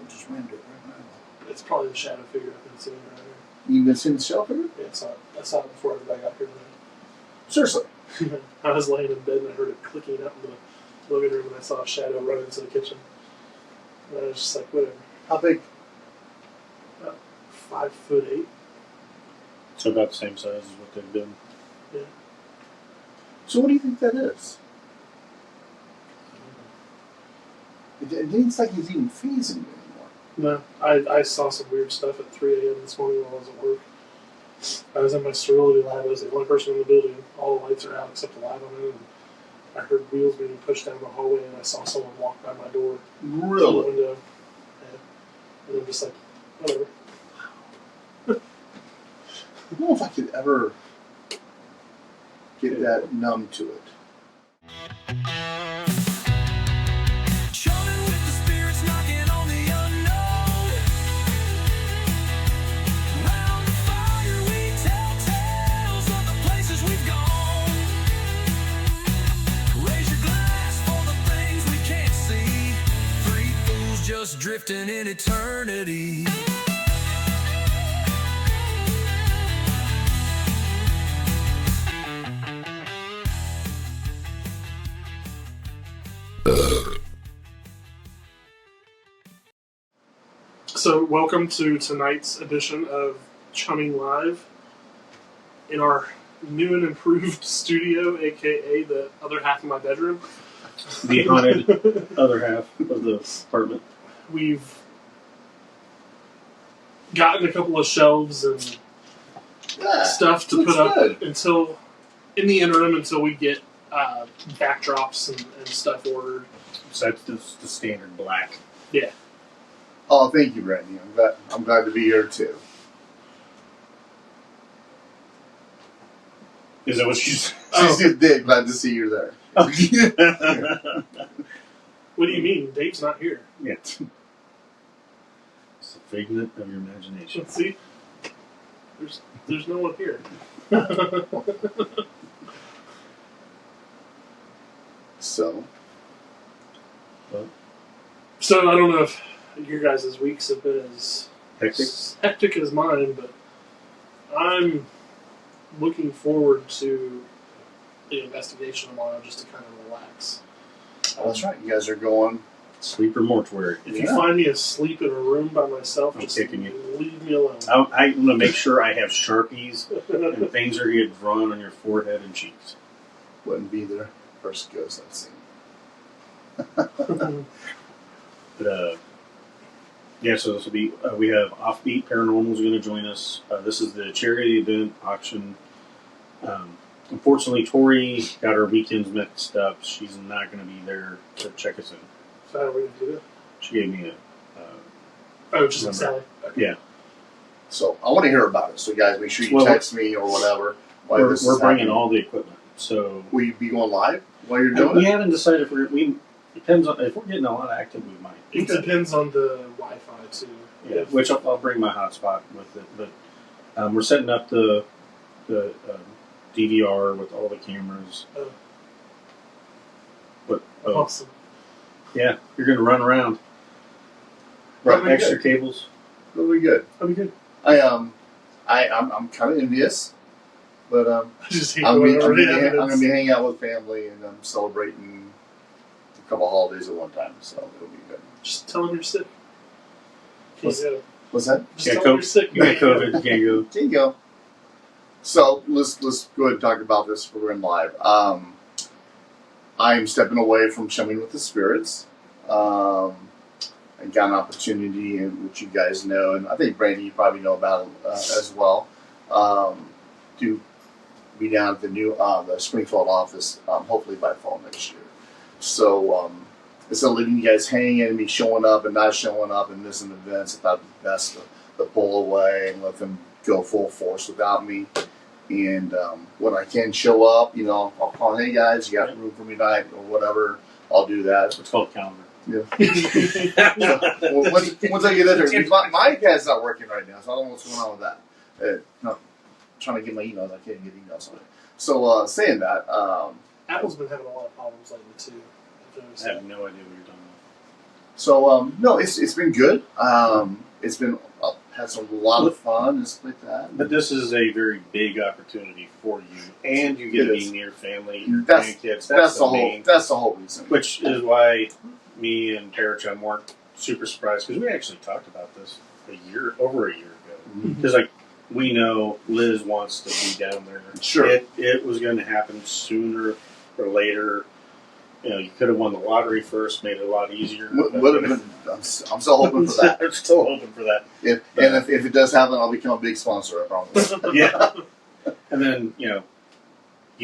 Just ran it right now. It's probably the shadow figure I've been seeing right here. You've been seeing the shadow figure? Yeah, I saw it before everybody got here today. Seriously? I was laying in bed and I heard it clicking out in the living room and I saw a shadow run into the kitchen. And I was just like, whatever. How big? About 5'8". So about the same size as what they've been. Yeah. So what do you think that is? It didn't like he's even phasing you anymore. No, I saw some weird stuff at 3 a.m. this morning while I was at work. I was in my sterility lab. I was the only person in the building. All the lights are out except the lab I'm in. And I heard wheels being pushed down the hallway, and I saw someone walk by my door. Really? To the window. And I'm just like, whatever. I don't know if I could ever get that numb to it. Just drifting in eternity. So, welcome to tonight's edition of Chumming Live in our new and improved studio, aka the other half of my bedroom. The haunted other half of the apartment. We've gotten a couple of shelves and stuff to put up until, in the interim, until we get backdrops and stuff ordered. So that's just the standard black. Yeah. Oh, thank you, Randy. I'm glad to be here too. Is that what you said? She just did. Glad to see you there. What do you mean? Dave's not here. Yeah. It's a figment of your imagination. Let's see. There's no one here. So I don't know if your guys' weeks have been as hectic as mine, but I'm looking forward to the investigation tomorrow just to kind of relax. that's right. You guys are going sleeper mortuary. If you find me asleep in a room by myself, just kicking you. Leave me alone. I want to make sure I have Sharpies and things are getting drawn on your forehead and cheeks. Wouldn't be there. First ghost I've seen. But yeah, so this will be. We have Offbeat Paranormal's going to join us. This is the charity event auction. Unfortunately, Tori got her weekends mixed up. She's not going to be there to check us in. So how are we going to do that? She gave me a. Just like Sally. Okay. Yeah. So I want to hear about it. So guys, make sure you text me or whatever. We're bringing all the equipment. So will you be going live while you're doing it? We haven't decided if depends on if we're getting a lot of active. We might. It depends on the Wi-Fi too. Yeah, which I'll bring my hotspot with it. But we're setting up the DVR with all the cameras. Awesome. Yeah, you're going to run around. Run extra cables. That'll be good. That'll be good. I'm kind of envious, but I'm gonna be hanging out with family and I'm celebrating a couple holidays at one time, so it'll be good. Just tell them you're sick. What's that? Just tell them you're sick. You got COVID. Can't go. Can't go. So let's go ahead and talk about this. We're in live. I'm stepping away from Chumming with the Spirits. I got an opportunity, which you guys know, and I think Brandy, you probably know about it as well, to be down at the new the Springfield office, hopefully by fall next year. So instead of leaving you guys hanging and me showing up and not showing up and missing events, I thought it'd be best to pull away and let them go full force without me. And when I can show up, I'll call, hey guys, you got room for me tonight or whatever. I'll do that. It's called calendar. Yeah. Once I get in there, my iPad's not working right now, so I don't know what's going on with that. Not trying to get my emails, I can't get emails on it. So saying that, Apple's been having a lot of problems lately too. I have no idea what you're talking So no, it's been good. It's been had some a lot of fun and stuff like that. But this is a very big opportunity for you, and you get to It be is. near family, That's grandkids. that's the main. whole reason. Which is why me and Parachum weren't super surprised because we actually talked about this over a year ago. Mhm. Because like we know Liz wants to be down there. Sure. It was going to happen sooner or later. You know, you could have won the lottery first, made it a lot easier. Would have been. I'm still hoping for that. I'm still hoping for that. If it does happen, I'll become a big sponsor. I promise. Yeah. And then you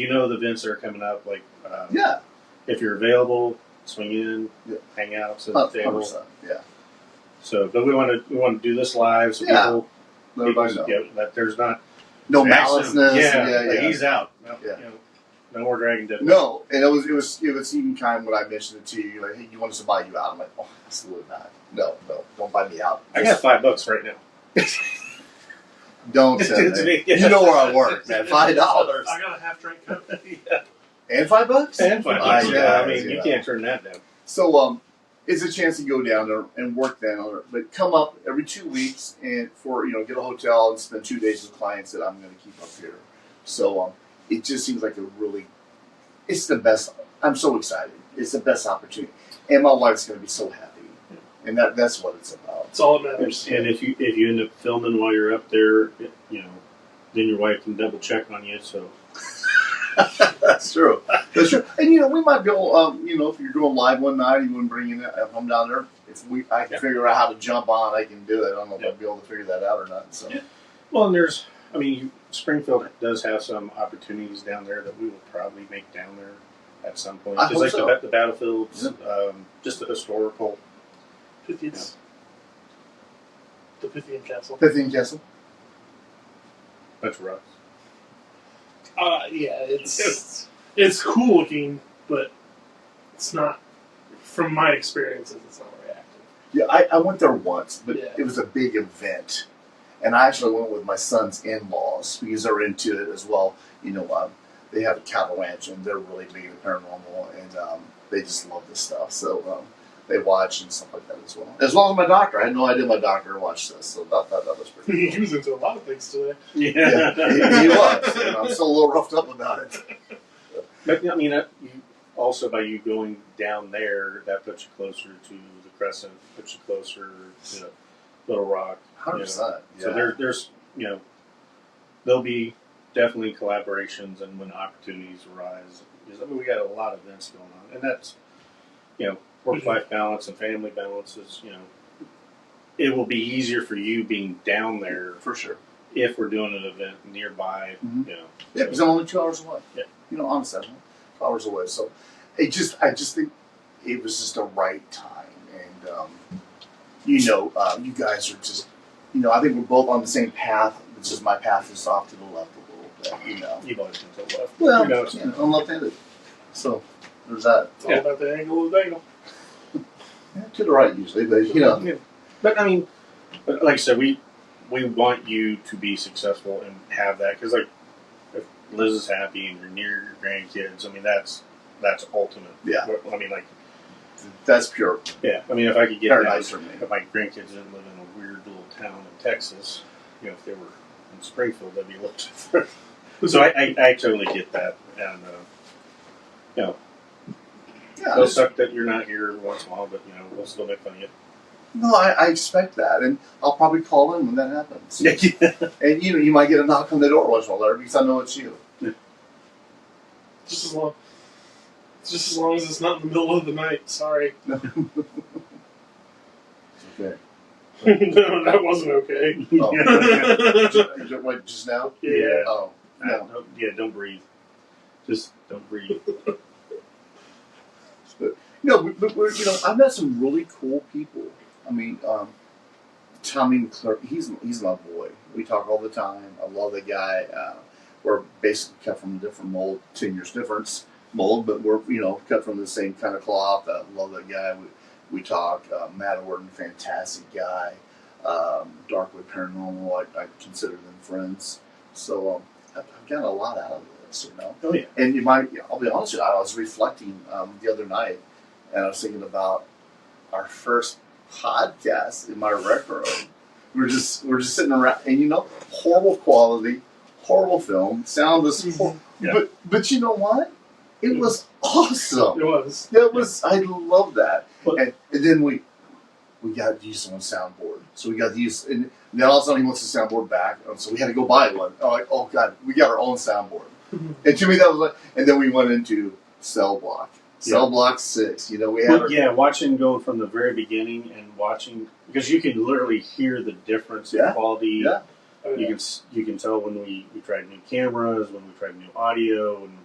know the events that are coming up. Like Yeah. if you're available, swing in, Yeah. hang out, sit at the table. 100%. Yeah. So, but we want to do this live so Yeah. people Let everybody know. get that there's not No Jackson, maliceness. Yeah, Yeah. he's out. No, Yeah. no more Dragon Dead. No, and it was even kind when I mentioned it to you, like, hey, you want us to buy you out? I'm like, oh, absolutely not. No, don't buy me out. I got $5 right now. Don't send me. You know where I work, man. $5 I got a half drink Coke. Yeah. and $5. And $5. I Yeah, I guess, mean, you can't turn that down. So it's a chance to go down there and work down there, but come up every 2 weeks and for get a hotel and spend 2 days with clients that I'm going to keep up here. So it just seems like it's the best. I'm so excited. It's the best opportunity, and my wife's going to be so happy, and that's what it's about. That's all that matters. And if you end up filming while you're up there, then your wife can double check on you. So That's true. That's true. And we might go. If you're going live one night, you want to bring in. If I'm down there, I can figure out how to jump on, I can do it. I don't know if I'll be able to figure that out or not. So. Yeah. well, and Springfield does have some opportunities down there that we will probably make down there at some point. I Just hope like so. the battlefields, just the historical. 50th. The Pythian Castle. Pythian Castle. That's rough. Yeah, it's cool looking, but it's not. From my experiences, it's not very active. Yeah, I went there once, but Yeah. it was a big event, and I actually went with my son's in-laws because they're into it as well. They have a cattle ranch, and they're really big into paranormal, and they just love this stuff. So they watch and stuff like that as well. As well as my doctor. I had no idea my doctor watched this, so that was pretty He cool. was into a lot of things today. Yeah, he was. And I'm still a little roughed up about it. But I mean, also by you going down there, that puts you closer to the Crescent, puts you closer to Little Rock. 100%. Yeah. So there's there'll be definitely collaborations and when opportunities arise. Because we got a lot of events going on, and that's work-life balance and family balance is it will be easier for you being down there For sure. if we're doing an event nearby. Mhm. Yeah, because I'm only 2 hours away. Yeah. Honestly, I'm 2 hours away. So I just think it was just the right time. And, you guys are just, I think we're both on the same path. It's just my path is off to the left a little bit, You've always been to the left. Well, Who knows? I'm left-handed. So there's that. It's all about the angle of the dangle. Yeah, to the right usually, but, Yeah. But I mean, like I said, we want you to be successful and have that because like if Liz is happy and you're near your grandkids, I mean that's ultimate. Yeah. I mean like that's pure yeah. I mean if I could get paradise down, for me. if my grandkids didn't live in a weird little town in Texas, if they were in Springfield, that'd be a little different. So I totally get that, and Yeah, it'll suck that you're not here once in a while, but we'll still make fun of you. no, I expect that, and I'll probably call in when that happens. Yeah. And you might get a knock on the door once in a while, because I know it's you. Just as long as it's not in the middle of the night. Sorry. Okay. No, that wasn't okay. Oh. What, just now? Yeah. Oh, no. Don't breathe. Just don't breathe. No, but we're, I've met some really cool people. I mean, Tommy McClure, he's my boy. We talk all the time. I love the guy. We're basically cut from a different mold, 10 years difference mold, but we're, cut from the same kind of cloth. I love that guy. We talk. Matt Orton, fantastic guy. Darkwood Paranormal, I consider them friends. So I've gotten a lot out of this, Oh yeah. And I'll be honest with you, I was reflecting the other night, and I was thinking about our first podcast in my rec room. We're just sitting around, and horrible quality, horrible film, sound was Yeah. but you know what? It was awesome. It was. That was I love that. But- And then we got to use someone's soundboard. So we got to use, and then all of a sudden he wants the soundboard back. So we had to go buy one. Oh God, we got our own soundboard. And to me that was like, and then we went into Cell Block. Cell Block 6. We had Watching going from the very beginning and watching, because you can literally hear the difference Yeah. in quality. Yeah. Oh, You can tell when we tried new cameras, when we tried new audio, and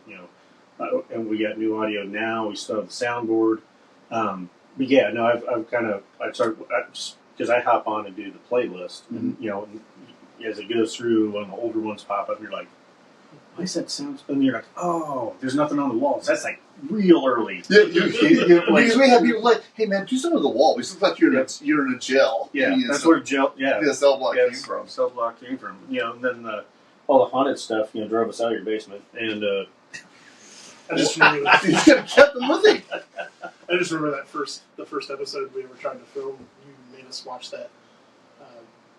and we got new audio now. We still have the soundboard. But yeah, no, I started because I hop on and do the playlist, and as it goes through, when the older ones pop up, you're like, why is that sound? And you're like, oh, there's nothing on the walls. That's like real early. Yeah, because we had people like, hey man, do something to the wall. We look like you're in a jail. Yeah, that's where the Cell Block came Yes, from. Cell Block came from. And then all the haunted stuff, drove us out of your basement. And I just remember that. You should have kept them with him. I just remember the first episode we ever tried to film. You made us watch that.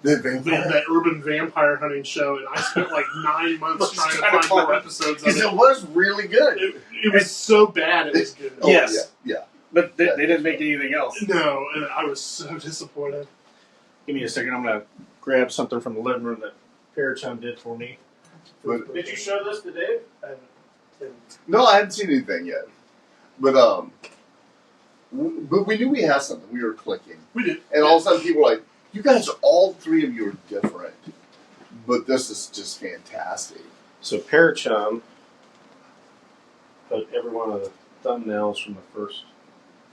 That urban vampire hunting show, and I spent like 9 months trying to find more episodes of Because it. it was really good. It was so bad, it was good. Oh, Yes. Yeah. but they didn't make anything else. No, and I was so disappointed. Give me a second. I'm going to grab something from the living room that Parachum did for me. But- Did you show this to Dave? No, I haven't seen anything yet. But we knew we had something. We were clicking. We did. And all of a sudden people were like, you guys, all three of you are different. But this is just fantastic. So Parachum put every one of the thumbnails from the first.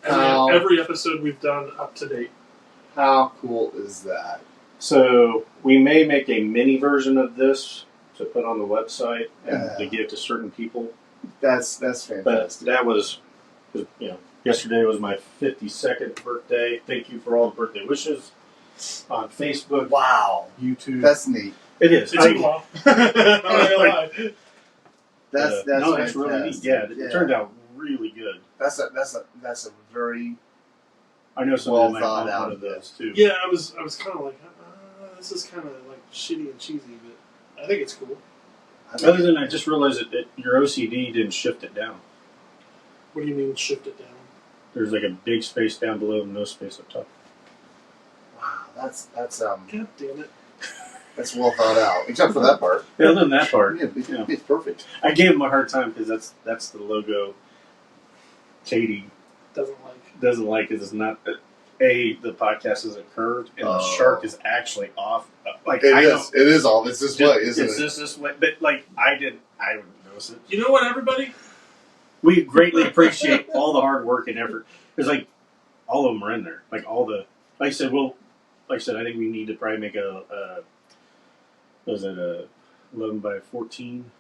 Oh. Every episode we've done up to date. How cool is that? So we may make a mini version of this to put on the website and Yeah. to give to certain people. That's But fantastic. that was, yesterday was my 52nd birthday. Thank you for all the birthday wishes on Facebook, Wow. YouTube. That's neat. It is. It took a while. I'm not gonna lie. That's no, it's really neat. fantastic. Yeah, it turned out really good. That's a very I know some Well of them might thought want out. one of those too. Yeah, I was kind of like, this is kind of like shitty and cheesy, but I think it's cool. Other than I just realized that your OCD didn't shift it down. What do you mean shift it down? There's like a big space down below and no space up top. Wow, that's God damn it. that's well thought out. Except for that part. Yeah, other than that part, Yeah, it's perfect. I gave him a hard time because that's the logo Katie Doesn't like. doesn't like it. It's not the podcast is a curve and the Oh. shark is actually off. Like It I is. don't- It is all. It's this way, isn't it's it? just this way, but like I didn't notice it. You know what, everybody? We greatly appreciate all the hard work and effort. It's like all of them are in there. Like all the, like I said, I think we need to probably make a 11 by 14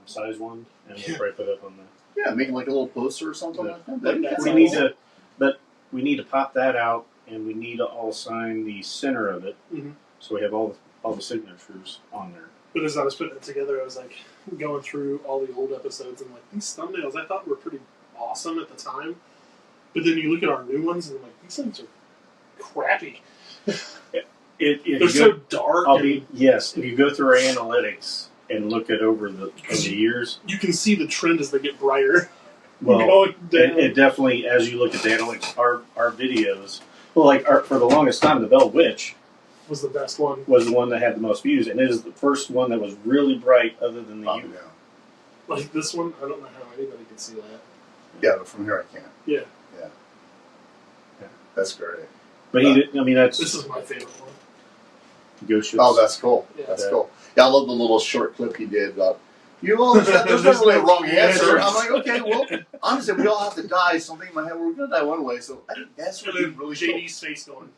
size one, and we'll probably put it up on the. Yeah, making like a little poster or something Yeah. like that. That'd be That's We cool. need to, but we need to pop that out, and we need to all sign the center of it, Mhm. so we have all the signatures on there. But as I was putting it together, I was like going through all the old episodes and like these thumbnails I thought were pretty awesome at the time. But then you look at our new ones and I'm like, these things are crappy. If They're you so go, dark. if you go through our analytics and look at over the years, You can see the trend as they get brighter. well, Going down. it definitely, as you look at the analytics, our videos, well, like for the longest time, the Bell Witch was the best one. was the one that had the most views, and it is the first one that was really bright, other than the Oh, U. yeah. Like this one, I don't know how anybody can see that. Yeah, but from here I can't. Yeah, That's great. But he did. I mean, that's this is my favorite one. Ghost ships. Oh, that's cool. Yeah. That's cool. Yeah, I love the little short clip he did about. There's never really a wrong answer. I'm like, okay, well, honestly, we all have to die. Something in my head, we're gonna die one way. So I think that's And really then really JD's face going.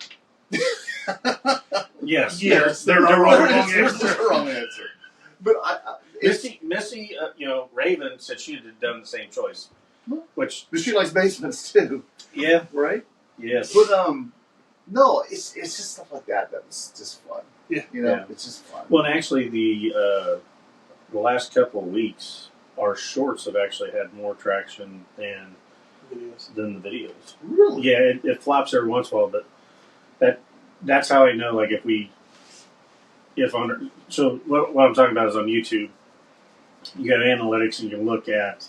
yes, Yes, they're they're wrong. wrong There's answer. the wrong answer. But it's, Missy, Raven said she had done the same choice, which but she likes basements too, yeah, right? yes, But no, it's just stuff like that was just fun. Yeah. Yeah. It's just fun. Well, and actually, the last couple of weeks, our shorts have actually had more traction than videos. than the videos. Really? Yeah, it flops every once in a while, but that's how I know. Like so what I'm talking about is on YouTube. You got analytics, and you can look at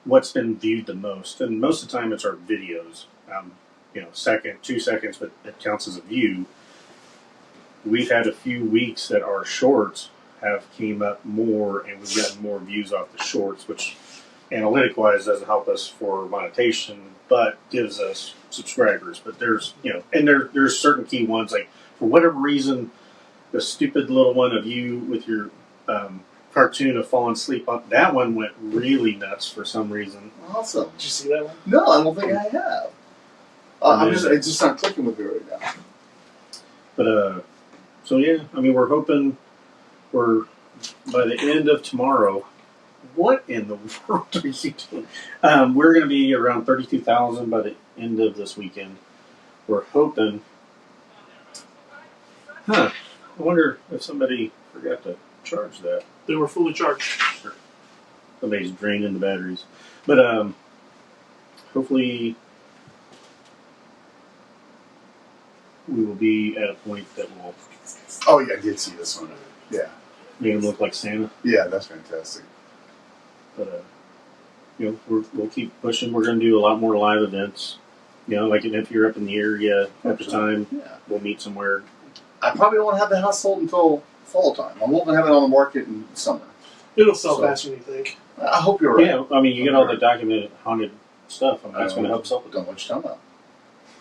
what's been viewed the most, and most of the time it's our videos. 2 seconds, but it counts as a view. We've had a few weeks that our shorts have came up more, and we've gotten more views off the shorts, which analytic-wise doesn't help us for monetization, but gives us subscribers. But there's there's certain key ones, like for whatever reason, the stupid little one of you with your cartoon of falling asleep on that one went really nuts for some reason. Awesome. Did you see that one? No, I don't think I have. It's just not clicking with me right now. But so yeah, I mean, we're hoping we're by the end of tomorrow. What in the world are you doing? We're going to be around 32,000 by the end of this weekend. We're hoping. I wonder if somebody forgot to charge that. They were fully charged. Somebody's draining the batteries. But hopefully we will be at a point that will Oh yeah, I did see this one. Yeah, make him look like Santa. yeah, that's fantastic. But we'll keep pushing. We're going to do a lot more live events. Like if you're up in the area at the time, Yeah, we'll meet somewhere. I probably won't have the house sold until fall time. I'm hoping to have it on the market in summer. It'll sell So- faster than you think. I hope you're right. Yeah, I mean, you get all the documented haunted stuff. I mean, that's going to help something. Don't know what you're talking about.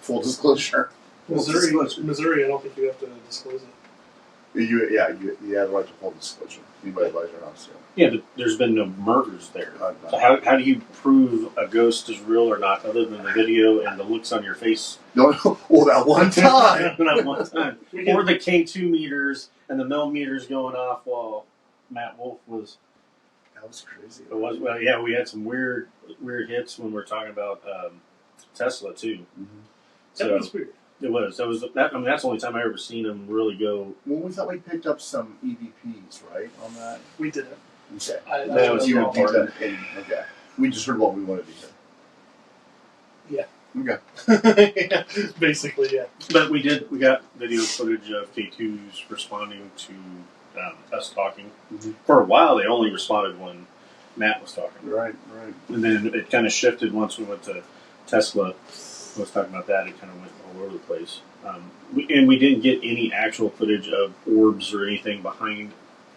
Full disclosure. Missouri, I don't think you have to disclose it. You have the right to full disclosure. Anybody buys your house, Yeah, but there's been no murders there. yeah. So how do you prove a ghost is real or not, other than the video and the looks on your face? No, well, that one time. Not one time. Or the K2 meters and the millimeters going off while Matt Wolf was. That was crazy. Well, yeah, we had some weird hits when we were talking about Tesla too. Mm-hmm. That So was weird. it was. That was. That, I mean, that's the only time I ever seen him really go. Well, we thought we picked up some EVPs, right, on that? We didn't. Okay. That was You all would part think that, okay. We just heard what we wanted to hear. Yeah. Okay. Basically, yeah. But we got video footage of K2s responding to us talking. Mhm. For a while, they only responded when Matt was talking. Right. And then it kind of shifted once we went to Tesla. I was talking about that. It kind of went all over the place. We didn't get any actual footage of orbs or anything behind.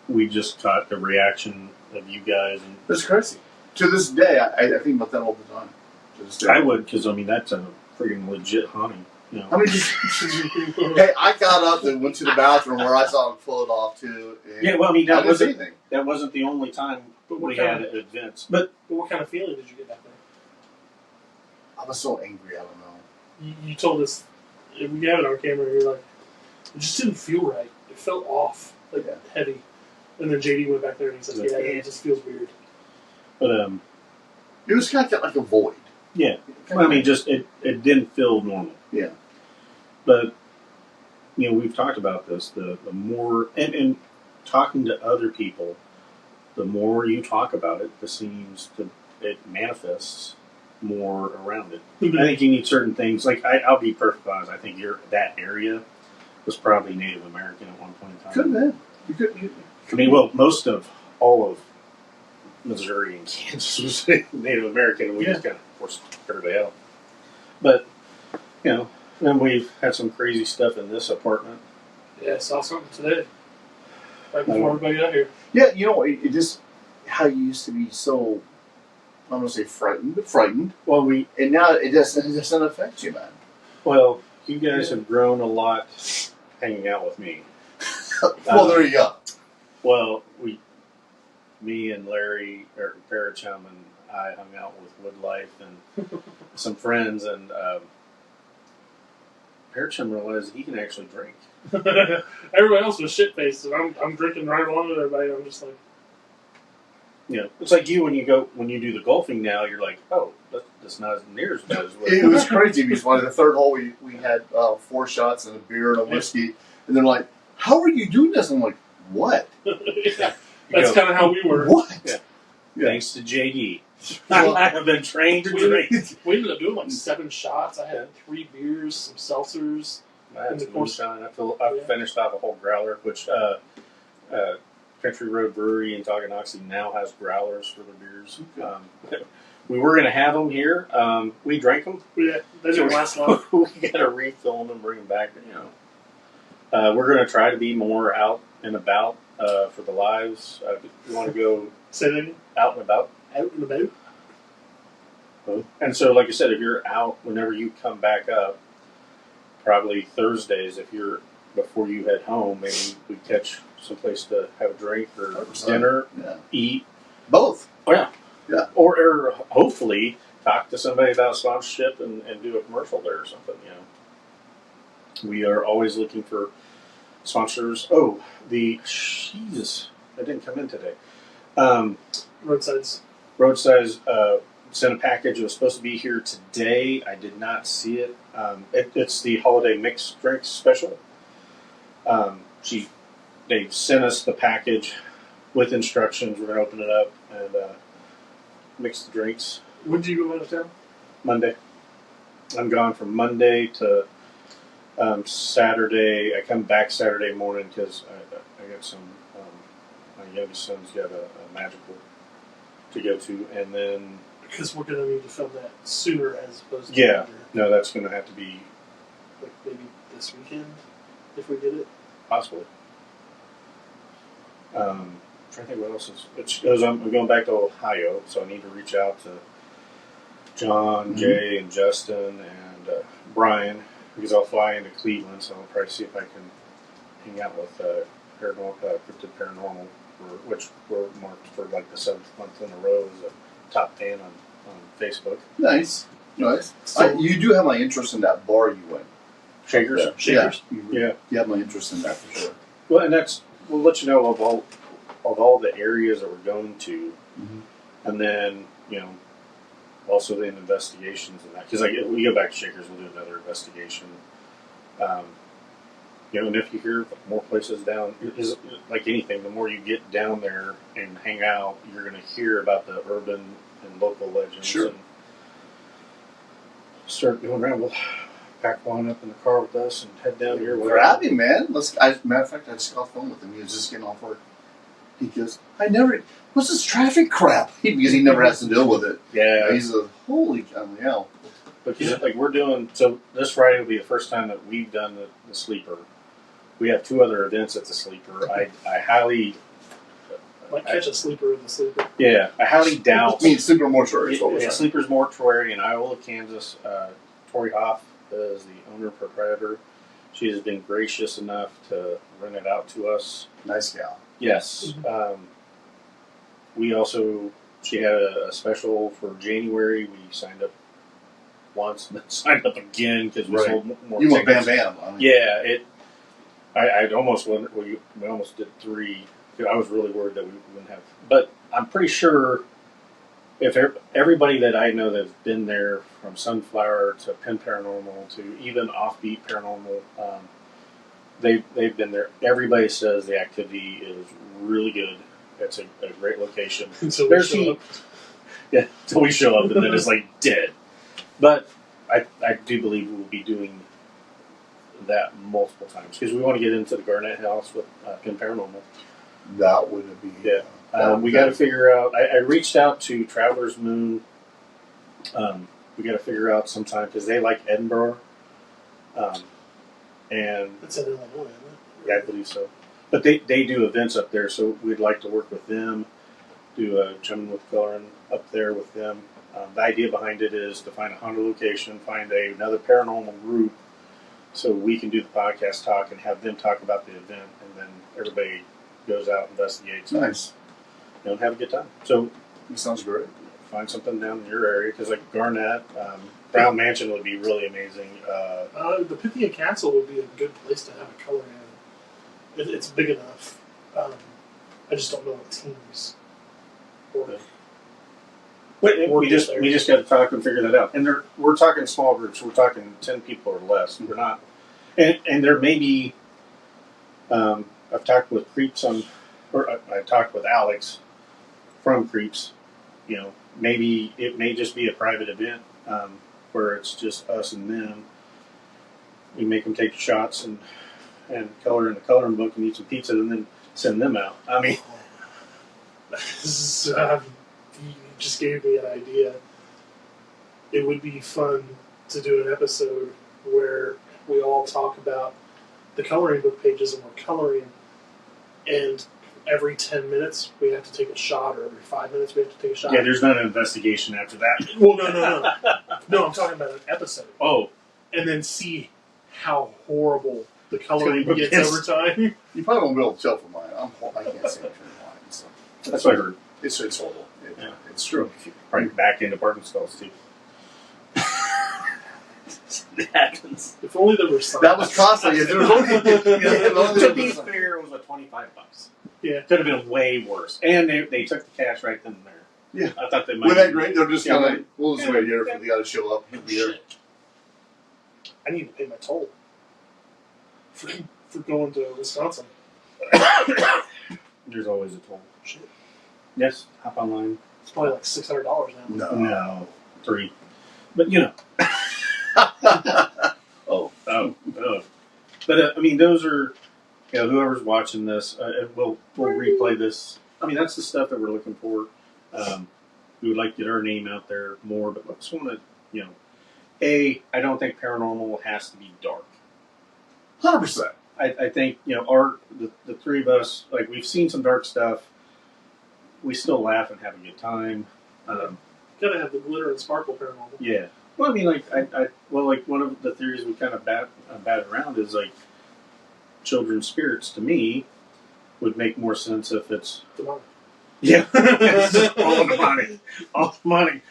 We just caught the reaction of you guys. And That's crazy. To this day, I think about that all the time. To this day. I would, because I mean that's a freaking legit haunting. How many Hey, I got up and went to the bathroom where I saw it float off too. And Yeah, well, I mean I didn't see anything. that wasn't the only time But what we kind had events. But what kind of feeling did you get back there? I was so angry. I don't know. You told us, we have it on camera, you're like, it just didn't feel right. It felt off, like Yeah. heavy. And then JD went back there and he said, yeah, it just feels weird. but It was kind of like a void. yeah. Well, I mean, just it didn't feel normal. Yeah. But we've talked about this. The more and talking to other people, the more you talk about it, it manifests more around it. I think you need certain things. Like I'll be perfectly honest. I think that area was probably Native American at one point in time. Could have been. You could. I mean, well, most of all of Missouri and Kansas was Native American, and we just kind of forced everybody out. But then we've had some crazy stuff in this apartment. Yeah, I saw something today. Right before everybody got here. Yeah, it just how you used to be so. I'm gonna say frightened, but frightened, Well, and now it doesn't affect you, man. you guys have grown a lot hanging out with me. Well, there you go. Well, me and Larry or Parachum and I hung out with Woodlife and some friends, and Parachum realized he can actually drink. Everybody else was shit faced, and I'm drinking right along with everybody. I'm just like, It's like you when you do the golfing now. You're like, oh, that's not as near as bad as what. It was crazy because by the third hole we had 4 shots and a beer and a whiskey, and they're like, "How are you doing this?" I'm like, "What? that's kind of how we were. What?" Yeah. Yeah. Thanks to JD. Well- I have been trained to drink. We ended up doing like 7 shots. I had 3 beers, some seltzers. I had In the some course- moonshine. I Yeah. finished off a whole growler, which Country Road Brewery in Tonganoxie now has growlers for their beers. Okay. We were going to have them here. We drank them. They didn't last long. We got to refill them and bring them back. We're going to try to be more out and about for the lives. We want to go Say that again. out and about. Out and about. And so, like I said, if you're out, whenever you come back up, probably Thursdays, if you're before you head home, maybe we catch someplace to have a drink or 100%. dinner, Yeah. eat. Both. Oh, yeah. Yeah. Or hopefully talk to somebody about sponsorship and do a commercial there or something, We are always looking for sponsors. Oh, Jesus, that didn't come in today. Roadsides. Roadside's sent a package. It was supposed to be here today. I did not see it. It's the holiday mixed drinks special. They sent us the package with instructions. We're going to open it up and mix the drinks When did you go out of town? Monday. I'm gone from Monday to Saturday. I come back Saturday morning because I got some. My youngest son's got a magical to go to, and then Because we're going to need to film that sooner as opposed to Yeah. later. no, that's going to have to be Like maybe this weekend if we get it. possible. Trying to think what else is. It goes. I'm going back to Ohio, so I need to reach out to John, Jay, and Justin, and Brian because I'll fly into Cleveland. So I'll probably see if I can hang out with Cryptid Paranormal, which we're marked for like the 7th month in a row as a top fan on Facebook. Nice. Nice. So- You do have my interest in that bar you went. Shakers. Yeah. Shakers? Yeah. You have my interest in that for sure. Well, and we'll let you know of all the areas that we're going to, and then also the investigations and that because like if we go back to Shakers, we'll do another investigation. And if you hear more places down, is like anything, the more you get down there and hang out, you're going to hear about the urban and local legends. Sure. And start going around. We'll pack one up in the car with us and head down here. Grab him, man. Matter of fact, I just got off the phone with him. He was just getting off work. He goes, what's this traffic crap? Because he never has to deal with it. Yeah. He's a holy hell. Because like we're doing, so this Friday will be the first time that we've done the sleeper. We have 2 other events at the sleeper. I highly, Might catch a sleeper in the sleeper. I highly doubt. I mean, Super Mortuary is what we're Yeah, saying. Sleeper's Mortuary in Iowa, Kansas. Tori Hoff is the owner proprietor. She has been gracious enough to rent it out to us. Nice gal. Yes. She had a special for January. We signed up once and then signed up again because we Right. sold more You want Bam tickets. Bam. I mean, Yeah, I'd almost went. We almost did 3. I was really worried that we wouldn't have. But I'm pretty sure if everybody that I know that's been there, from Sunflower to Penn Paranormal to even Offbeat Paranormal, they've been there. Everybody says the activity is really good. It's a great location. So we There's show heat. up. Yeah, until we show up and then it's like dead. But I do believe we will be doing that multiple times because we want to get into the Garnett House with Penn Paranormal. that would be. Yeah. We got to figure out. I reached out to Traveler's Moon. We got to figure out sometime because they like Edinburgh, and It's in Illinois, isn't it? yeah, I believe so. But they do events up there, so we'd like to work with them. Do a Gentleman with Coloring up there with them. The idea behind it is to find a haunted location, find another paranormal group, so we can do the podcast talk and have them talk about the event, and then everybody goes out, investigates, Nice. and have a good time. So That sounds great. find something down in your area because like Garnett, Brown Mansion would be really amazing. The Pythia Castle would be a good place to have a color in. It's big enough. I just don't know what teams. Or, We just got to talk and figure that out. And we're talking small groups. We're talking 10 people or less. We're not, and there may be. I've talked with Creeps I talked with Alex from Creeps maybe it may just be a private event where it's just us and them. We make them take shots and color in the coloring book and eat some pizza and then send them out. I mean, You just gave me an idea. It would be fun to do an episode where we all talk about the coloring book pages and we're coloring, and every 10 minutes we have to take a shot, or every 5 minutes we have to take a shot. yeah, there's not an investigation after that. Well, no. No, I'm talking about an episode. Oh, And then see how horrible the coloring Coloring book gets is. over time. You probably won't be able to tell from mine. I can't see it from mine. So that's what I heard. it's horrible. Yeah. It's true. Right back into parking stalls too. It happens. If only there were some. That was costly. There was only, To be fair, it was like $25. Yeah. Could have been way worse. And they took the cash right then and there. Yeah. I thought they might. Wasn't that great? They're just Yeah, kind of right. like, we'll just wait here for the guy to show up. He'll be here. I need to pay my toll for going to Wisconsin. There's always a toll. Shit. Yes, hop online. It's probably like $600 now. No, 3. But you know. Oh. Oh. But I mean, those are, whoever's watching this, we'll replay this. I mean, that's the stuff that we're looking for. We would like to get our name out there more, but I just want to, I don't think paranormal has to be dark. 100%. I think, the three of us, like, we've seen some dark stuff. We still laugh and have a good time. Gotta have the glitter and sparkle paranormal. Yeah. Well, I mean, like one of the theories we kind of bat around is like children's spirits. To me, would make more sense if it's Demonic. yeah, it's just all the money,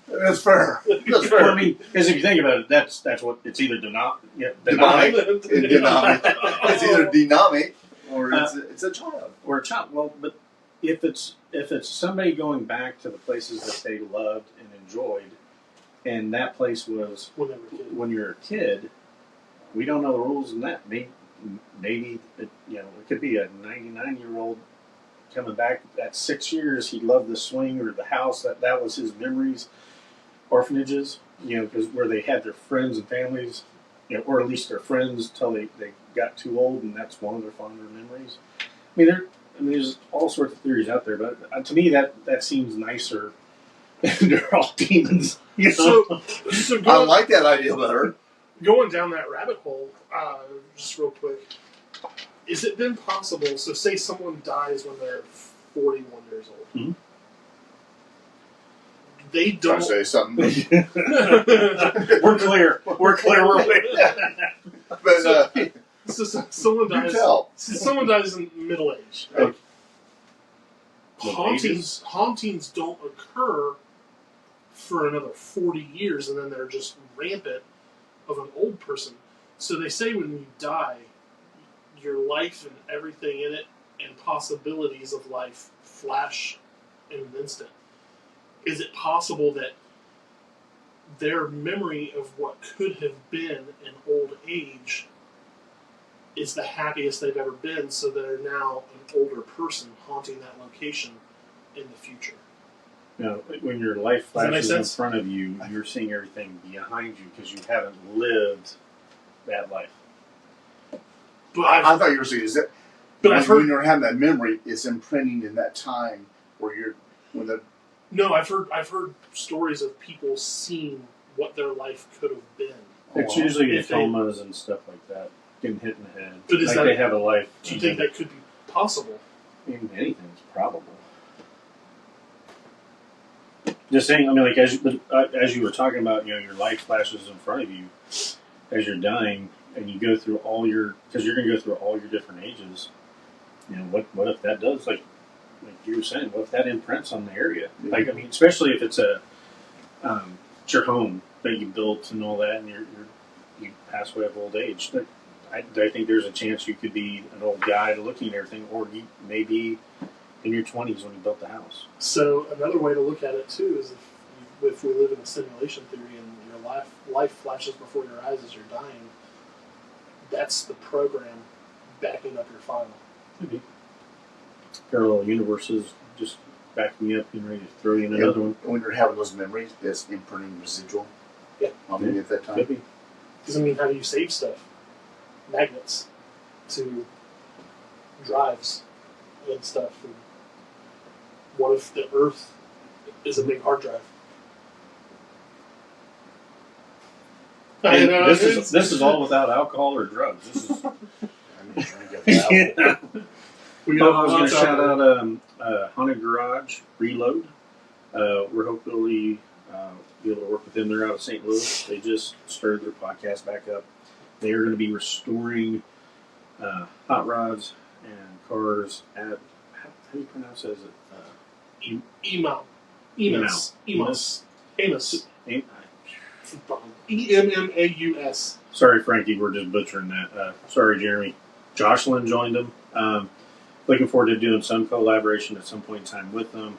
That's fair. That's Well, fair. I mean, because if you think about it, that's what it's either Demonic. demonic Denami. It's either denami or it's a child. or a child. Well, but if it's somebody going back to the places that they loved and enjoyed, and that place was When they were kids. when you're a kid, we don't know the rules in that. Maybe it could be a 99-year-old coming back at 6 years. He loved the swing or the house. That was his memories. Orphanages, because where they had their friends and families, or at least their friends till they got too old, and that's one of their fonder memories. There's all sorts of theories out there, but to me that seems nicer. They're all demons. So I going, like that idea better. going down that rabbit hole, just real quick, is it then possible? So, say someone dies when they're 41 years old. Mhm. They Trying don't. to say something. We're clear. We're But So someone you dies. tell. Someone dies in middle age. Right. Hauntings don't occur for another 40 years, and then they're just rampant of an old person. So they say when you die, your life and everything in it and possibilities of life flash in an instant. Is it possible that their memory of what could have been in old age is the happiest they've ever been, so they're now an older person haunting that location in the future? When your life Does that make flashes in sense? front of you, you're seeing everything behind you because you haven't lived that life. But I thought you were saying is that I've when heard you're having that memory, it's imprinting in that time where I've heard stories of people seeing what their life could have been. It's usually If they- comas and stuff like that, getting hit in the head. But is like that- they have a life. Do you think that could be possible? I mean, anything's probable. Just saying. I mean, like as you were talking about, your life flashes in front of you as you're dying, and you go through because you're going to go through all your different ages. What if that does like you were saying? What if that imprints on the area? Yeah. Like, I mean, especially if it's it's your home that you built and all that, and you pass away of old age. I think there's a chance you could be an old guy looking at everything, or you may be in your 20s when you built the house. So another way to look at it too is if we live in a simulation theory and your life flashes before your eyes as you're dying, that's the program backing up your final. Maybe. Parallel universes, just backing me up and ready to throw you in another one. When you're having those memories, that's imprinting residual. Yeah. On me at that time. Could be. Because I mean, how do you save stuff? Magnets to drives and stuff. And what if the Earth is a big hard drive? Hey, I know, this is all without alcohol or drugs. This is. I get that. Yeah. We Oh, got I was going lots to out shout there. out Haunted Garage Reload. We're hopefully be able to work with them. They're out of St. Louis. They just started their podcast back up. They are going to be restoring hot rods and cars at, how do you pronounce it? Is it Emos. EMMAUS. Sorry, Frankie, we're just butchering that. Sorry, Jeremy. Jocelyn joined them. Looking forward to doing some collaboration at some point in time with them.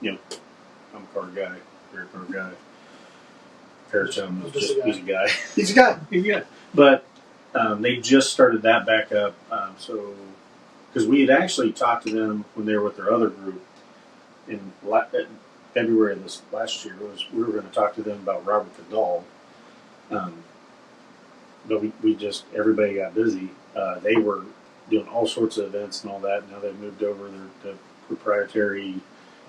You know, I'm a car guy. You're a car guy. Parachum is just, he's a guy. He's a guy. He's a guy. But they just started that back up. Because we had actually talked to them when they were with their other group in February of this last year. We were going to talk to them about Robert Vidal. But we just, everybody got busy. They were doing all sorts of events and all that. Now they've moved over the proprietary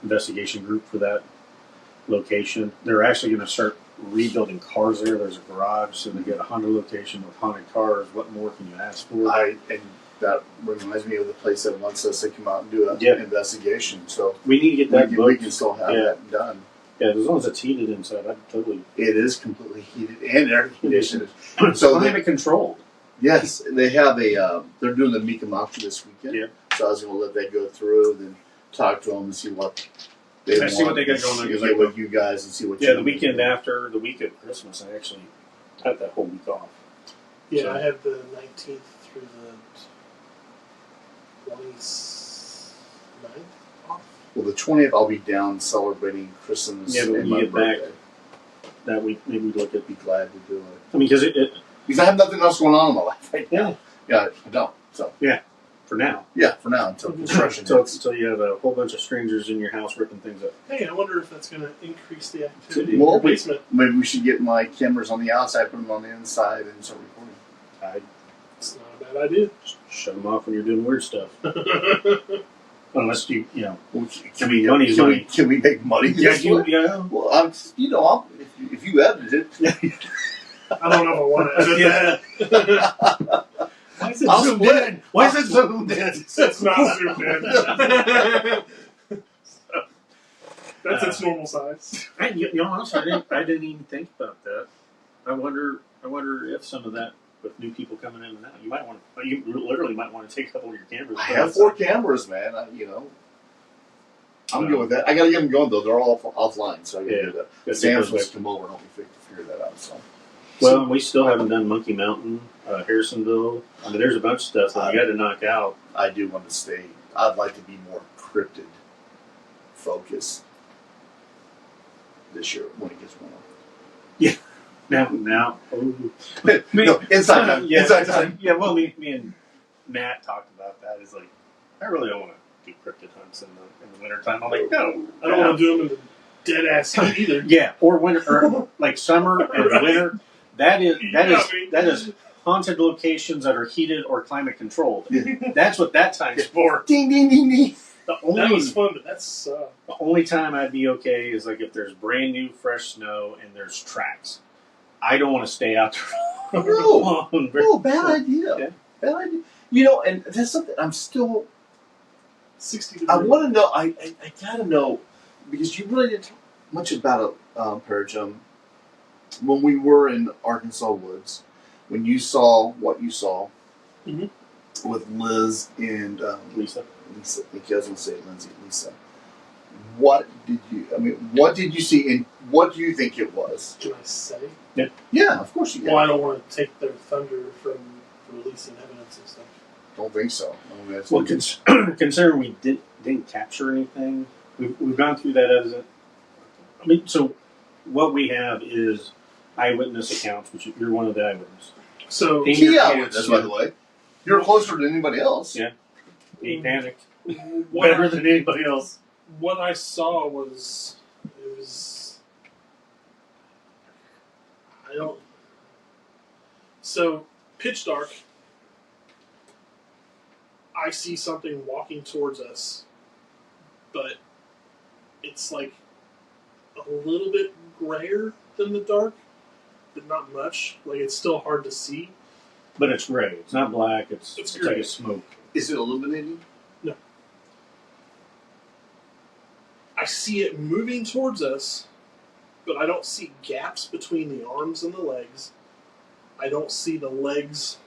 investigation group for that location. They're actually going to start rebuilding cars there. There's a garage, so they get a Honda location with haunted cars. What more can you ask for? And that reminds me of the place that wants us to come out and do an Yeah. investigation. So We need to get that we booked. can still have Yeah. that done. Yeah, as long as it's heated inside, I'd totally. It is completely heated and air conditioned. So Climate controlled. yes, they have a. They're doing the Mikamachi this weekend. Yeah. So I was going to let that go through, then talk to them and see what they I see what they got going on, and 'cause get I- with you guys and see what. Yeah, you the weekend after the week of Christmas, I actually had that whole week off. Yeah, So- I had the 19th through the 29th off. Well, the 20th, I'll be down celebrating Christmas Yeah, but when and you my get back- birthday. That week, maybe we'd look at. Be glad to do it I mean, because it because I have nothing else going on in my life right Yeah. now. Yeah, I don't. So for now, yeah, for now until construction. until you have a whole bunch of strangers in your house ripping things up. Hey, I wonder if that's going to increase the activity Could in Well, your basement. Maybe we should get my cameras on the outside, put them on the inside, and start recording. I It's not a bad idea. just shut them off when you're doing weird stuff, unless you know. Well, I mean, money's money. Can we make money? this way? yeah. Well, if you edit it, I don't know if I want to edit Yeah. Why is it I'll zoomed split in? it. Why is it zoomed in? that. It's not zoomed in. That's its normal size. You know, honestly, I didn't even think about that. I wonder if some of that with new people coming in and out, you literally might want to take a couple of your cameras. I have 4 cameras, man. I'm good with that. I got to get them going though. They're all offline, so I got to Yeah. do that. Good Sam's perspective. supposed to come over and help me figure that out. So Well, and we still haven't done Monkey Mountain, Harrisonville. I mean, there's a bunch of stuff that we got to knock out. I do want to stay. I'd like to be more cryptid focused this year when it gets warmer. Now, oh. No, inside time. Yeah, Inside time. Yeah, well, me and Matt talked about that. It's like, I really don't want to do cryptid hunts in the wintertime. I'm like, no. I don't want to do them in the dead ass heat either. Yeah, or winter, or like summer and winter. That is haunted locations that are heated or climate controlled. That's what that time's for. Ding ding ding ding. The That was fun, but that's the only time I'd be okay is like if there's brand new fresh snow and there's tracks. I don't want to stay out there No. alone. No, bad idea. Yeah. Bad idea. And that's something I'm still. 60 I degrees. want to know. I gotta know because you really didn't talk much about it, Parajum. When we were in Arkansas woods, when you saw what you saw Mhm. with Liz and Lisa. Lisa, I think I was going to say Lindsay, Lisa. What did you? I mean, what did you see, and what do you think it was? Can I say? Yeah, of course you can. Well, I don't want to take their thunder from releasing evidence and stuff. Don't think so. I mean, that's Well, considering we didn't capture anything, we've gone through that as a. I mean, so what we have is eyewitness accounts, which you're one of the eyewitnesses. So, In key your eyewitness, pants, by the way. You're closer than anybody else. Yeah. He panicked what better than anybody else. what I saw was it was I don't so pitch dark. I see something walking towards us, but it's like a little bit grayer than the dark, but not much. Like it's still hard to see. But it's gray. It's not black. It's like gray. a smoke. Is it illuminating? No. I see it moving towards us, but I don't see gaps between the arms and the legs. I don't see the legs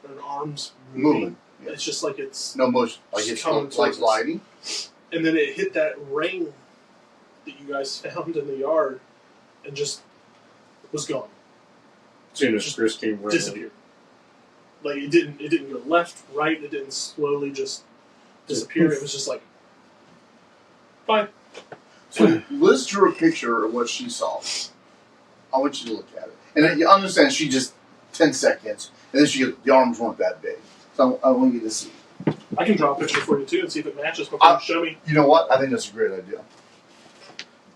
and arms Moving. Yeah. It's just like it's No motion. Like it's coming like towards us. gliding. And then it hit that ring that you guys found in the yard and just was gone. As soon as Just Chris came running, Disappeared. Like it didn't go left, right, it didn't slowly just disappear. It was just like bye. So Liz drew a picture of what she saw. I want you to look at it. And you understand she just 10 seconds, and then the arms weren't that big. So I want you to see. I can draw a picture for you too and see if it matches before you show me. You know what? I think that's a great idea.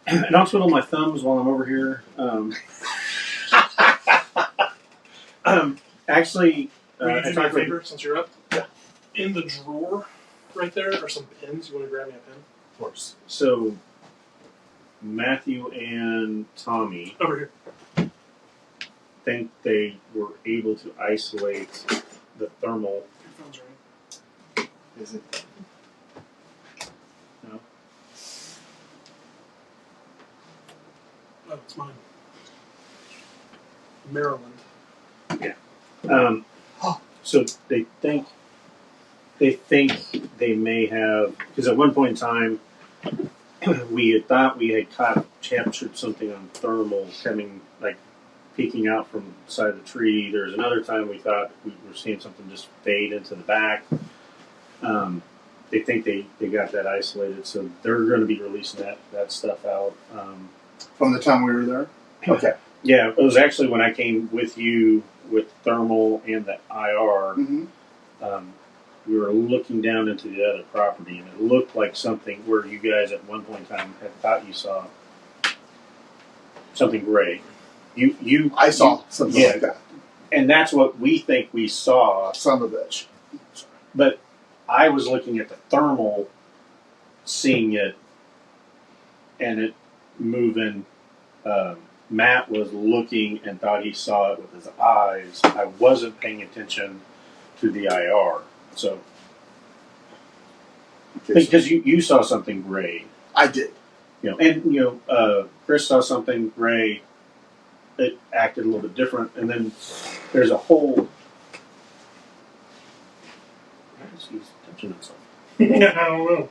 and I'll twiddle my thumbs while I'm over here. Actually, Will you I do me a talked with- favor since you're up? Yeah. In the drawer right there are some pens. You want to grab me a pen? Of course. So Matthew and Tommy Over here. think they were able to isolate the thermal. Your phone's ringing. Is it? No, Oh, it's mine. Maryland. so they think they may have, because at one point in time we had thought we had captured something on thermal coming, like peeking out from the side of the tree. There's another time we thought we were seeing something just fade into the back. They think they got that isolated, so they're going to be releasing that stuff out. From the time we were there? Okay. Yeah, it was actually when I came with you with thermal and the IR. Mm-hmm. We were looking down into the other property, and it looked like something where you guys at one point in time had thought you saw something gray. I saw something yeah. like that. And that's what we think we saw. Son of a bitch. But I was looking at the thermal, seeing it, and it moving. Matt was looking and thought he saw it with his eyes. I wasn't paying attention to the IR. So, Okay, so because you saw something gray, I did. and Chris saw something gray. It acted a little bit different, and then there's a whole. Why is he touching himself? Yeah, I don't know.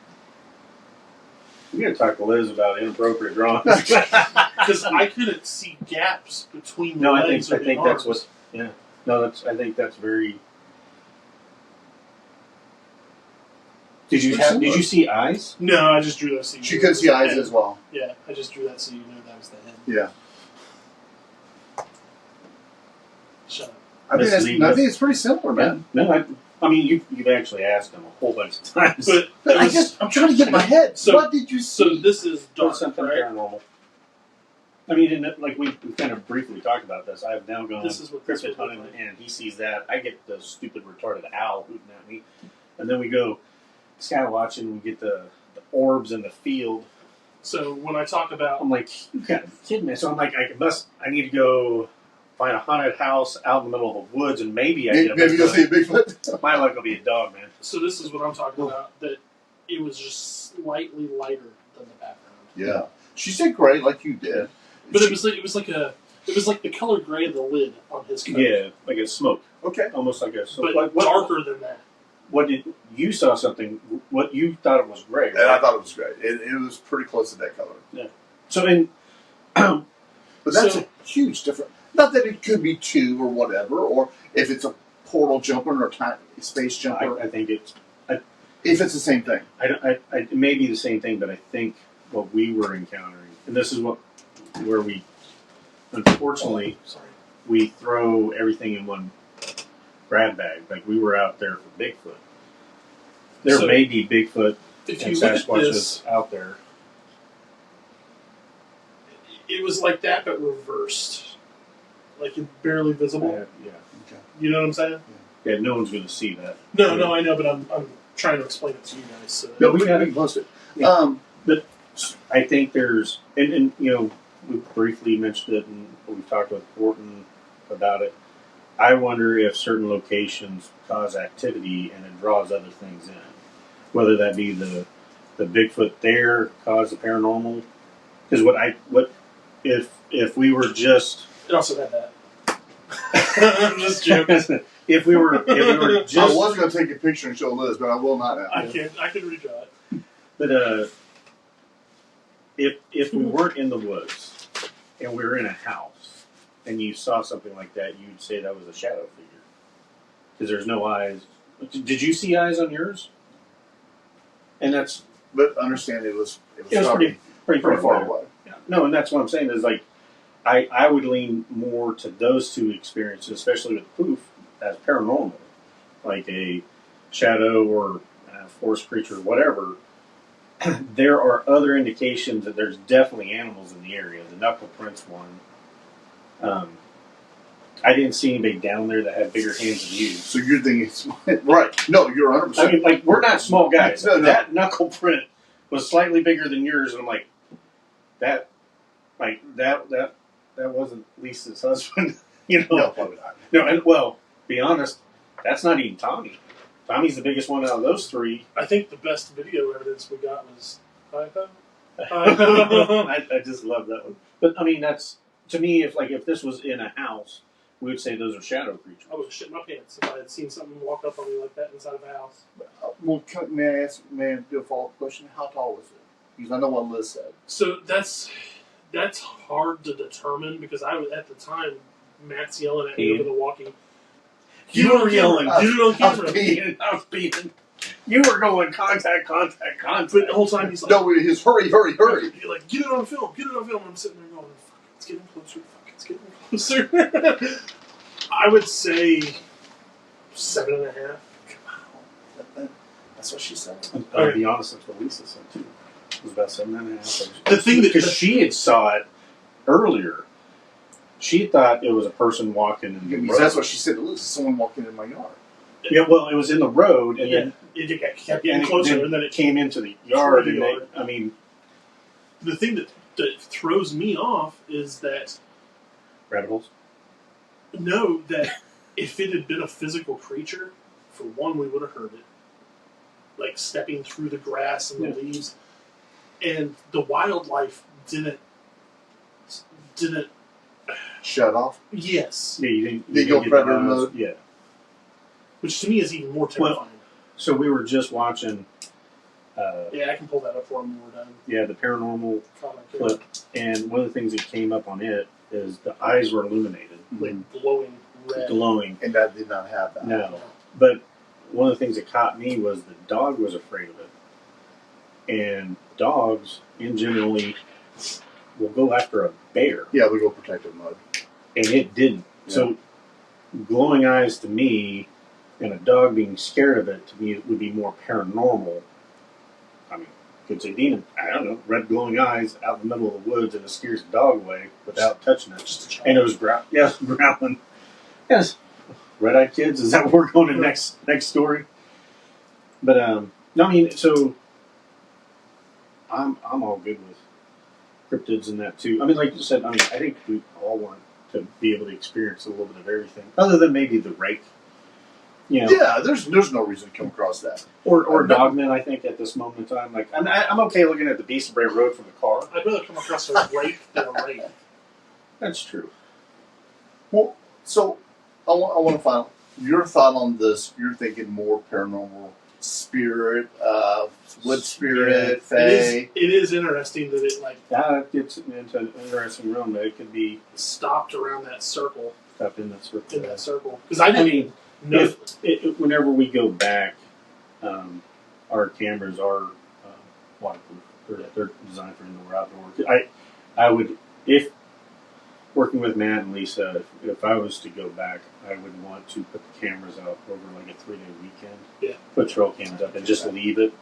We got to talk to Liz about inappropriate drawings. Because I couldn't see gaps between the No, I legs think or the that's arms. what. Yeah, no, I think that's very. Did you Pretty Did similar. you see eyes? No, I just drew that so you She knew could it was see the eyes head. as well. Yeah, I just drew that so you knew that was the head. Yeah. Shut up. I think, Misleading. I think it's pretty similar, man. No, I mean you've actually asked him a whole bunch of times. But But it was- I'm trying to get in my head. So- what did you so see? this is dark, What's something right? paranormal? I mean, like we kind of briefly talked about this. I've now gone This is what this cryptid would look hunting, like. and he sees that. I get the stupid retarded owl hooting at me, and then we go sky watching. We get the orbs in the field. So when I talk about I'm like, you gotta be kidding me. So I'm like, I need to go find a haunted house out in the middle of the woods, and maybe I get a Maybe you'll see a Bigfoot. Bigfoot. My luck will be a dog, man. so this is what I'm talking about. That it was just slightly lighter than the background. Yeah. She said gray like you did. But it was like the color gray of the lid on his coat. Yeah, like a smoke, Okay. almost like a. But like, darker than that. What did you saw something? What you thought it was gray? And I Right? thought it was great. It was pretty close to that color. So in But that's So- a huge difference. Not that it could be two or whatever, or if it's a portal jumper or a space jumper. I think it's. If it's the same thing. It may be the same thing, but I think what we were encountering, and this is where we, unfortunately, Sorry. we throw everything in one grab bag. Like we were out there for Bigfoot. There So- may be Bigfoot if and you look at Sasquatch this, is out there. it was like that but reversed. Like it's barely visible. Yeah. Okay. You know what I'm saying? Yeah, no one's going to see that. No, I know, but I'm trying to explain it to you guys. So No, we we got can it. post it. Yeah. I think there's, and you know, we briefly mentioned it, and we've talked with Horton about it. I wonder if certain locations cause activity and it draws other things in, whether that be the Bigfoot there cause the paranormal. Because what if we were just it also had that. I'm just joking. if we were I just was going to take a picture and show Liz, but I will not now. I can redraw it. but if we weren't in the woods and we were in a house and you saw something like that, you'd say that was a shadow figure because there's no eyes. Did you see eyes on yours? And that's But understand it was pretty pretty far far away. Yeah. No, and that's what I'm saying is like I would lean more to those two experiences, especially with poof, as paranormal, like a shadow or a forest creature, whatever. There are other indications that there's definitely animals in the area. The knuckle prints one. I didn't see anybody down there that had bigger hands than you. So you're thinking, right? No, you're 100%. I mean, like we're not small guys. No. That knuckle print was slightly bigger than yours, and I'm like, that wasn't Lisa's husband, you know. No, probably not. No, and well, be honest, that's not even Tommy. Tommy's the biggest one out of those three. I think the best video evidence we got was iPhone. I just love that one. But I mean, that's to me. If this was in a house, we would say those are shadow creatures. I would have shit my pants if I had seen something walk up on me like that inside of a house. Well, may I do a follow-up question? How tall was it? Because I know what Liz said. So that's hard to determine because I was at the time Matt's yelling at me Ian? over the walking. You were yelling. Get it on camera. I was being. You were going contact. But the whole time he's like, No, his hurry. You're like, get it on film. And I'm sitting there going, fuck, it's getting closer. Fuck, it's getting closer. I would say 7.5. That's what she said. I'll be honest, that's what Lisa said too. It was about 7.5. The thing that- because she had saw it earlier, she thought it was a person walking in the Because road. that's what she said to Liz. Someone walking in my yard. Yeah, well, it was in the road, and then it kept getting closer, and then it came into the yard. Through the And yard. I mean, The thing that throws me off is that rabbit holes. know that if it had been a physical creature, for one, we would have heard it, like stepping through the grass and the leaves, and the wildlife didn't. Shut off. Yes, Yeah, you didn't. They you go didn't get the predator eyes. mode? Yeah. which to me is even more terrifying. So we were just watching. Yeah, I can pull that up for him when we're done. Yeah, the paranormal Comic, clip, and one of the things that came up on it is the eyes were illuminated, like glowing red. glowing. And that did not have that. No, but one of the things that caught me was the dog was afraid of it, and dogs in generally will go after a bear, Yeah, we go protective mode. and it didn't. So, glowing eyes to me, and a dog being scared of it to me would be more paranormal. I mean, could say demon. I don't know. Red glowing eyes out in the middle of the woods, and it scares a dog away without touching it. Just a child. And it was growling. Yes, red-eyed kids. Is that what we're going to next story? But no, I mean, so I'm all good with cryptids and that too. I mean, like you said, I mean, I think we all want to be able to experience a little bit of everything, other than maybe the rake. You know, Yeah, there's no reason to come across that. or dogmen. I think at this moment in time, like I'm okay looking at the Beast of Bray Road from the car. I'd rather come across a wraith than a wraith. That's true. Well, so I want to find your thought on this. You're thinking more paranormal, spirit, wood spirit, fae. It is interesting that it like That gets into an interesting realm. That it could be stopped around that circle stuff in that circle. because I didn't mean, know. whenever we go back, our cameras are waterproof. They're designed for indoor outdoor. I would, if working with Matt and Lisa, if I was to go back, I would want to put the cameras out over like a 3-day weekend. Yeah. Put trail cams up and just leave it.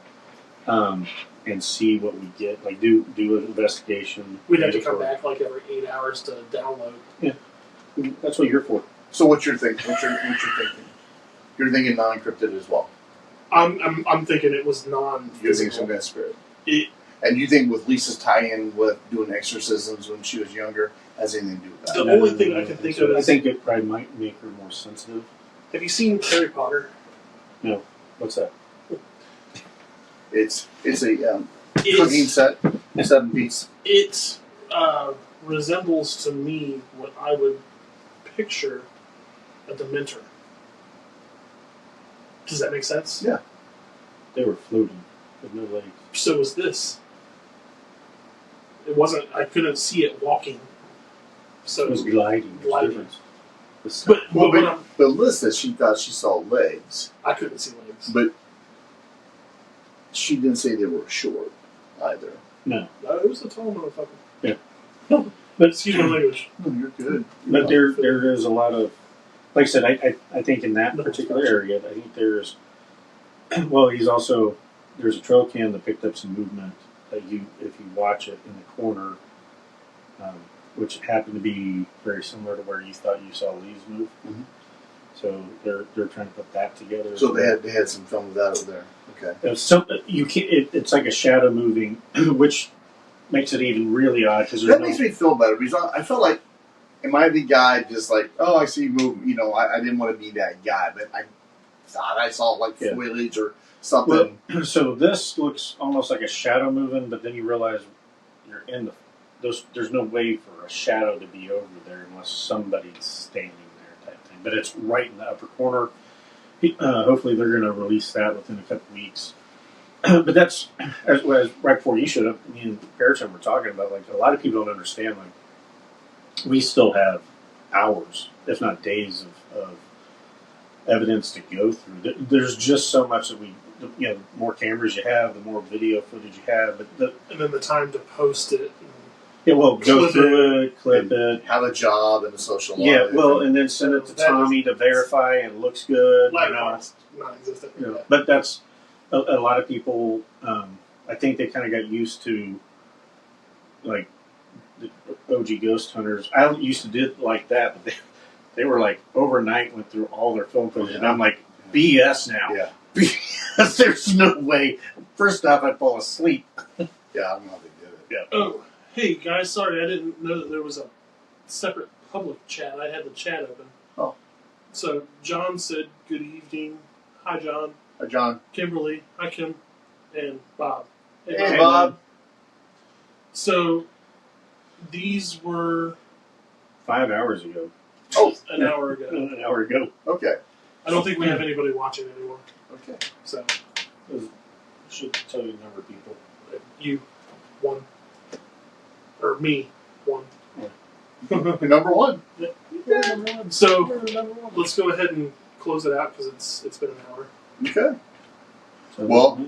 and see what we get. Like do an investigation. We'd have to come back like every 8 hours to download. That's what you're for. So what's your thinking? What you're thinking? You're thinking non-encrypted as well. I'm thinking it was You're thinking some non-physical. kind of spirit. It, And you think with Lisa's tie-in with doing exorcisms when she was younger has anything to do with that? The only thing I can think of I is- think it probably might make her more sensitive. have you seen Harry Potter? No, what's that? It's a cooking It's, set, 7-piece. it resembles to me what I would picture a Dementor. Does that make sense? Yeah. They were floating with no legs. So was this. It wasn't. I couldn't see it walking. So It was gliding. There's a Gliding. difference. It's- but Well, when I'm- but Liz said she thought she saw legs, I couldn't see legs. but she didn't say they were short either. no, No, it was a tall motherfucker. but Excuse my language. Oh, you're good. But there is a lot of, like I said, I think in that No, particular it's not. area, I think there's, well, there's a trail cam that picked up some movement that if you watch it in the corner, which happened to be very similar to where you thought you saw leaves move. Mhm. So they're trying to put that together. So they had some film of that over there. Okay. You can't. It's like a shadow moving, which makes it even really odd because That makes me feel better because I felt like, am I the guy just like, oh, I see you move, you know, I didn't want to be that guy, but I thought I saw like Yeah. foliage or something. Well, so this looks almost like a shadow moving, but then you realize you're in there's no way for a shadow to be over there unless somebody's standing there type thing. But it's right in the upper corner. Hopefully they're going to release that within a couple weeks. But that's as right before you showed up. Me and Pearson were talking about like a lot of people don't understand like we still have hours, if not days, of evidence to go through. There's just so much that the more cameras you have, the more video footage you have. But And then the time to post it. go Clip through it, clip it. Have a job and a social life. Yeah, well, and then send it to That is- Tommy to verify and it looks good. Live You know. box, non-existent. You know, but that's a lot of people. I think they kind of got used to like the OG ghost hunters. I used to do it like that, but they were like overnight went through all their film footage, and I'm like BS now. Yeah. BS. There's no way. First off, I'd fall asleep. Yeah, I don't know how they did it. Oh, hey guys, sorry, I didn't know that there was a separate public chat. I had the chat open. Oh. So John said, "Good evening." Hi, John. Hi, John. Kimberly. Hi, Kim. And Bob. Hey, Bob. So these were 5 hours ago. Oh, an hour ago. An hour ago. okay. I don't think we have anybody watching anymore. Okay. So Should tell you the number of people. you, one. Or me, one. Number one. So Number one. let's go ahead and close it out because it's been an hour. Okay. So, Well,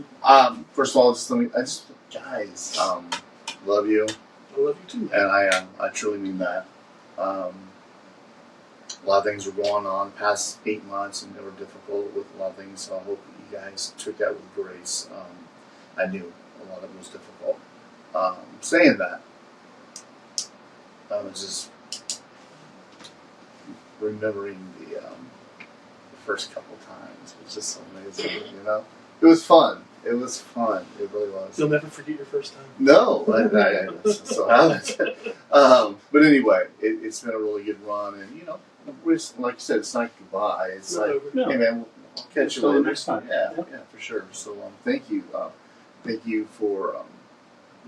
first of all, guys, love you, I love you too. and I truly mean that. A lot of things were going on past 8 months, and they were difficult with a lot of things. So I hope you guys took that with grace. I knew a lot of it was difficult. Saying that, I was just remembering the first couple times. It was just so amazing, you know. It was fun. It was fun. It really was. You'll never forget your first time. No, I so haven't. But anyway, it's been a really good run, and you know, like you said, it's not goodbye. It's like, No. hey man, I'll catch you Till the later. next time. Yeah, for sure. So thank you for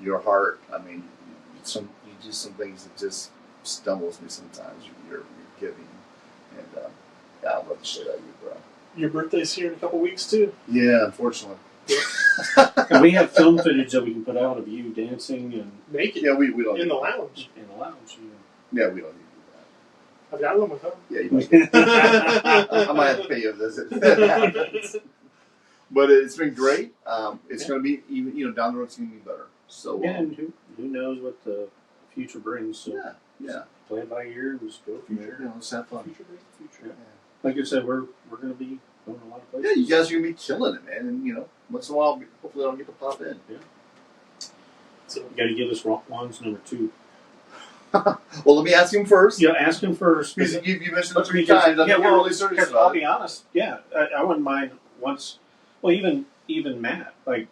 your heart. I mean, you do some things that just stumbles me sometimes. You're giving, and yeah, I love the shit out of you, bro. Your birthday's here in a couple weeks too. Yeah, unfortunately. And we have film footage that we can put out of you dancing and Naked. Yeah, we don't In the need that. lounge. in the lounge. Yeah, we don't need to do I've got it on my phone. that. Yeah, you don't. I might have to pay you a visit. But it's been great. It's going to be even down the road. It's going to be better. So Yeah, and who knows what the future brings? So yeah. play it by ear and just go from there. Let's have fun. Future brings future. Like I said, we're going to be going a lot of Yeah, places. you guys are gonna be killing it, man. And once in a while, hopefully, I'll get to pop in. So You got to give us Juan's number 2. Well, let me ask him first. Yeah, ask him first. Because you mentioned it 3 Because- times. I think well, you're really serious because I'll about be it. honest. Yeah, I wouldn't mind once. Well, even Matt, like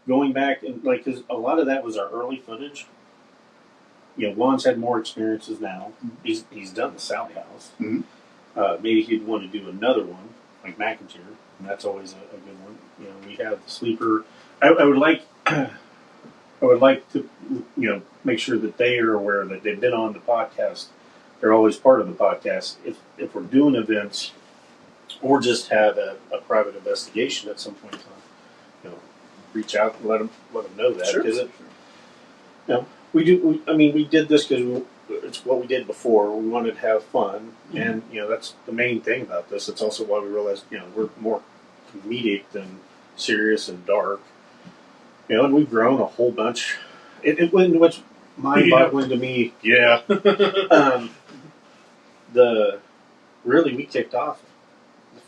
going back and like, because a lot of that was our early footage. Juan's had more experiences now. He's done the Sally House. Mhm. Maybe he'd want to do another one like McIntyre, and that's always a good one. We have the sleeper. I would like. I would like to, make sure that they are aware that they've been on the podcast. They're always part of the podcast. If we're doing events, or just have a private investigation at some point in time, reach out and let them know that Sure. because we do. We did this because it's what we did before. We wanted to have fun, and that's the main thing about this. It's also why we realized we're more comedic than serious and dark. And we've grown a whole bunch. What's mind-boggling to me, yeah. We kicked off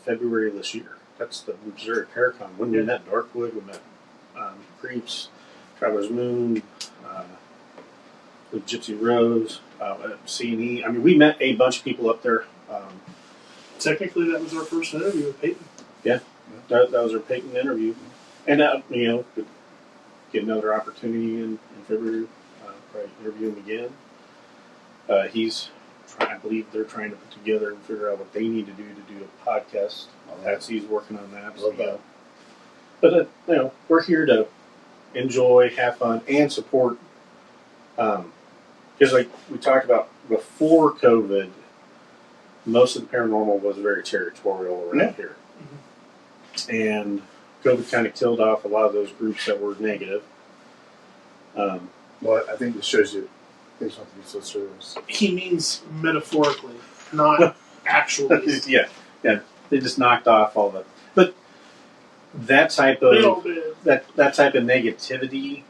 February of this year. That's the Missouri Paracon. When we met Darkwood, we met Creeps, Traveler's Moon, with Gypsy Rose, C&E. We met a bunch of people up there. technically, that was our first interview with Peyton. That was our Peyton interview. And, get another opportunity in February, probably interview him again. I believe they're trying to put together and figure out what they need to do a podcast. Patsy's working on that. Love that. But we're here to enjoy, have fun, and support. Because like we talked about before COVID, most of the paranormal was very territorial around here, and COVID kind of killed off a lot of those groups that were negative. Well, I think this shows you things don't have to be so serious. He means metaphorically, not actually. yeah, they just knocked off all the. But that type of Little bit. that type of negativity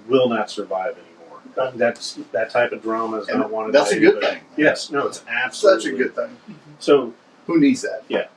will not survive anymore. That type of drama is And not wanted. that's by a good anybody. thing. Yes, no, it's absolutely Such a good thing. So Who needs that? yeah,